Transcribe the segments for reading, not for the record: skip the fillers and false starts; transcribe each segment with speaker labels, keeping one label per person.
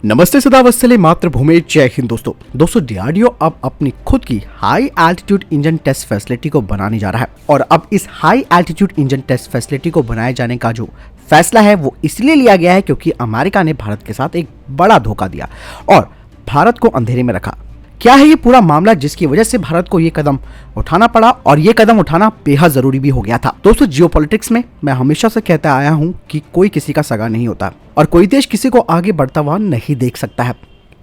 Speaker 1: नमस्ते सदावत्सले मातृभूमि जय हिंद। दोस्तों डीआरडीओ अब अपनी खुद की high altitude engine test facility को बनाने जा रहा है और अब इस high altitude engine test facility को बनाए जाने का जो फैसला है वो इसलिए लिया गया है क्योंकि अमेरिका ने भारत के साथ एक बड़ा धोखा दिया और भारत को अंधेरे में रखा। क्या है ये पूरा मामला जिसकी वजह से भारत को ये कदम उठाना पड़ा और ये कदम उठाना बेहद जरूरी भी हो गया था। दोस्तों जियोपॉलिटिक्स में मैं हमेशा से कहता आया हूँ कि कोई किसी का सगा नहीं होता और कोई देश किसी को आगे बढ़ता हुआ नहीं देख सकता है।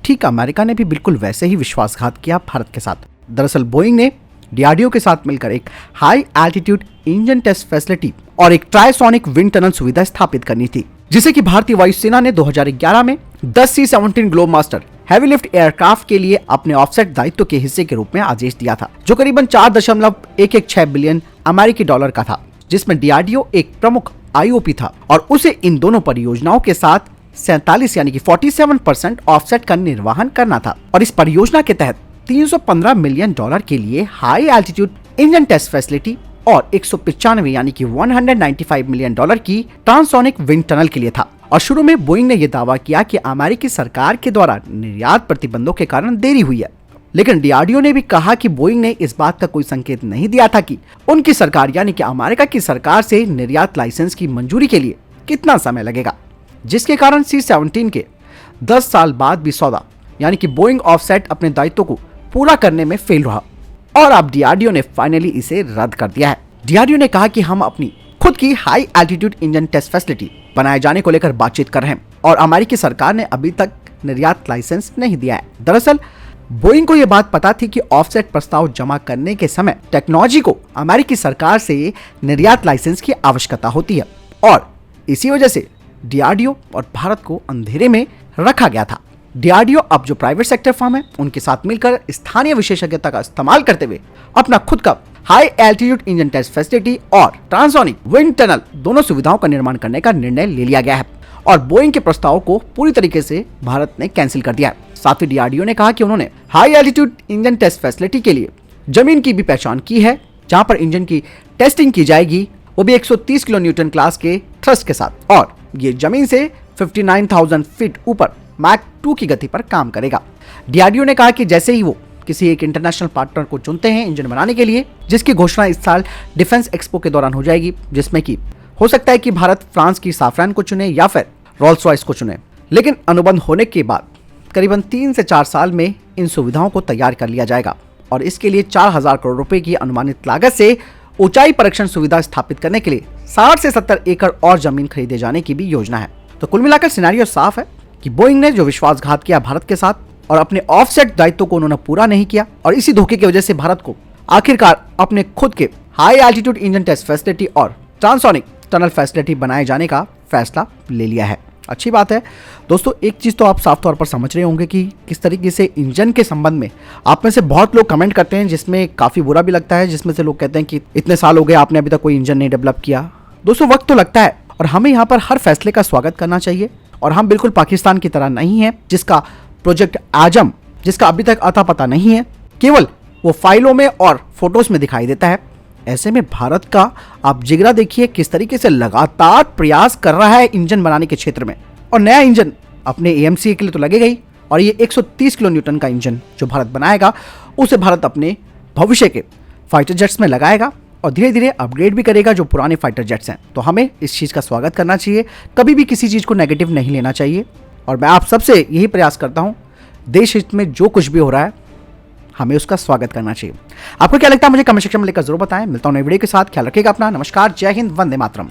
Speaker 1: ठीक अमेरिका ने भी बिल्कुल वैसे ही विश्वासघात किया भारत के साथ। दरअसल बोइंग ने डीआरडीओ के साथ मिलकर एक high altitude engine test facility और एक ट्राइसोनिक विंड टनल सुविधा स्थापित करनी थी, जिसे कि भारतीय वायुसेना ने 2011 में 10 C-17 Globemaster heavy lift aircraft के लिए अपने ऑफसेट दायित्व के हिस्से के रूप में आदेश दिया था, जो करीबन 4.116 बिलियन अमेरिकी डॉलर का था, जिसमें डीआरडीओ एक प्रमुख आईओपी था और उसे इन दोनों परियोजनाओं के साथ 47 यानी कि 47% ऑफसेट का निर्वहन करना था। और इस परियोजना के तहत 315 मिलियन डॉलर के लिए high altitude engine test facility और 195 यानी कि 195 मिलियन डॉलर की ट्रांसोनिक विंड टनल के लिए था। और शुरू में बोइंग ने यह दावा किया कि अमेरिकी सरकार के द्वारा निर्यात प्रतिबंधों के कारण देरी हुई है, लेकिन डीआरडीओ ने भी कहा कि बोइंग ने इस बात का कोई संकेत नहीं दिया था कि उनकी सरकार यानी कि अमेरिका की सरकार से निर्यात लाइसेंस की मंजूरी के लिए कितना समय लगेगा, जिसके कारण C-17 के 10 साल बाद भी सौदा यानी कि बोइंग ऑफसेट अपने दायित्व को पूरा करने में फेल रहा और अब डीआरडीओ ने फाइनली इसे रद्द कर दिया है। डीआरडीओ ने कहा कि हम अपनी खुद की high altitude engine test facility बनाए जाने को लेकर बातचीत कर रहे हैं और अमेरिकी सरकार ने अभी तक निर्यात लाइसेंस नहीं दिया है। दरअसल बोइंग को यह बात पता थी कि ऑफसेट प्रस्ताव जमा करने के समय टेक्नोलॉजी को अमेरिकी सरकार से निर्यात लाइसेंस की आवश्यकता होती है और इसी वजह से डीआरडीओ और भारत को अंधेरे में रखा गया था। डीआरडीओ अब जो प्राइवेट सेक्टर फर्म है उनके साथ मिलकर स्थानीय विशेषज्ञता का इस्तेमाल करते हुए अपना खुद का high altitude engine test facility और ट्रांसोनिक विंड टनल दोनों सुविधाओं का निर्माण करने का निर्णय ले लिया गया है और बोइंग के प्रस्ताव को पूरी तरीके से भारत ने कैंसिल कर दिया है। साथ ही डीआरडीओ ने कहा कि उन्होंने high altitude engine test facility के लिए जमीन की भी पहचान की है, जहां पर इंजन की टेस्टिंग की जाएगी, वो भी 130 किलो न्यूटन क्लास के थ्रस्ट के साथ, और ये जमीन से 59,000 फीट ऊपर मैक 2 की गति पर काम करेगा। डीआरडीओ ने कहा कि जैसे ही वो किसी एक इंटरनेशनल पार्टनर को चुनते हैं इंजन बनाने के लिए, जिसकी घोषणा इस साल डिफेंस एक्सपो के दौरान हो जाएगी, जिसमें कि हो सकता है कि भारत फ्रांस की साफ्रान को चुने या फिर रोल्स रॉयस को चुने, लेकिन अनुबंध होने के बाद करीबन 3 से 4 साल में इन सुविधाओं को तैयार कर लिया जाएगा और इसके लिए 4,000 करोड़ रुपए की अनुमानित लागत से ऊंचाई परीक्षण सुविधा स्थापित करने के लिए 60 से 70 एकड़ और जमीन खरीदे जाने की भी योजना है। तो कुल मिलाकर सिनेरियो साफ है कि बोइंग ने जो विश्वासघात किया भारत के साथ और अपने ऑफसेट दायित्व को उन्होंने पूरा नहीं किया और इसी धोखे की वजह से भारत को आखिरकार अपने खुद के high altitude engine test facility और ट्रांसोनिक टनल फैसिलिटी बनाए जाने का फैसला ले लिया है। अच्छी बात है दोस्तों। एक चीज तो आप साफ तौर पर समझ रहे होंगे कि किस तरीके से इंजन के संबंध में आप में से बहुत लोग कमेंट करते हैं, जिसमें काफी बुरा भी लगता है, जिसमें से लोग कहते हैं कि इतने साल हो गए आपने अभी तक कोई इंजन नहीं डेवलप किया। दोस्तों वक्त तो लगता है और हमें यहाँ पर हर फैसले का स्वागत करना चाहिए और हम बिल्कुल पाकिस्तान की तरह नहीं है जिसका प्रोजेक्ट आजम जिसका अभी तक अता पता नहीं है, केवल वो फाइलों में और फोटोज में दिखाई देता है। ऐसे में भारत का आप जिगरा देखिए किस तरीके से लगातार प्रयास कर रहा है इंजन बनाने के क्षेत्र में, और नया इंजन अपने AMCA के लिए तो लगेगा ही, और ये 130 किलो न्यूटन का इंजन जो भारत बनाएगा उसे भारत अपने भविष्य के फाइटर जेट्स में लगाएगा और धीरे धीरे अपग्रेड भी करेगा जो पुराने फाइटर जेट्स हैं। तो हमें इस चीज़ का स्वागत करना चाहिए, कभी भी किसी चीज़ को नेगेटिव नहीं लेना चाहिए और मैं आप सबसे यही प्रयास करता हूँ, देश हित में जो कुछ भी हो रहा है हमें उसका स्वागत करना चाहिए। आपको क्या लगता है मुझे कमेंट सेक्शन में लिखकर जरूर बताएं। मिलता हूं नई वीडियो के साथ, ख्याल रखिएगा अपना। नमस्कार, जय हिंद, वंदे मातरम।